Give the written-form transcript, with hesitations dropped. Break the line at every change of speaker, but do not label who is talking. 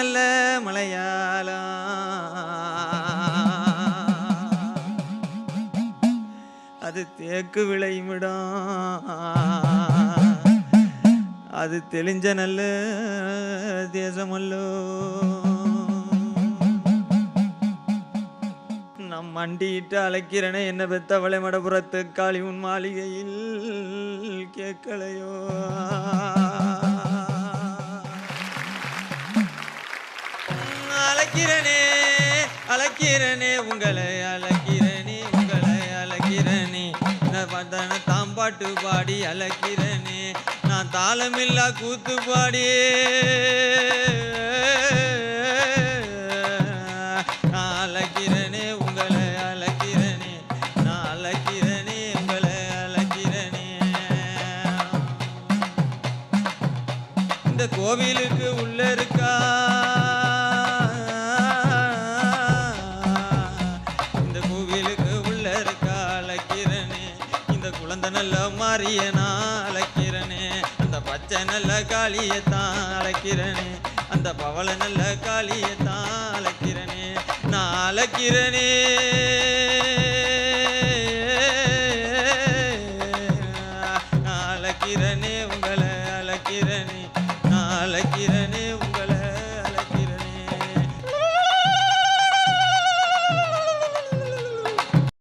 நல்ல மலையாளம் அது தேக்கு விளையுமிடம் அது தெளிஞ்ச நல்ல தேசமல்லோ நம் மண்டியிட்டு அழைக்கிறனே என்ன பெத்தவளை மடபுறத்து காளி உன் மாளிகையில் கேட்கலையோ அழைக்கிறனே அழைக்கிறனே உங்களை அழைக்கிறனே தாம்பாட்டு பாடி அழைக்கிறனே நான் தாளமில்லா கூத்து பாடி நான் அழைக்கிறனே உங்களை அழைக்கிறனே நான் அழைக்கிறனே உங்களை அழைக்கிறனே இந்த கோவிலுக்கு உள்ள இருக்கா நல்ல மாறிய நான் அழைக்கிறனே அந்த பச்சை நல்ல காளியத்தான் அழைக்கிறனே அந்த பவள நல்ல காளியத்தான் அழைக்கிறனே நான் அழைக்கிறனே நான் அழைக்கிறனே உங்க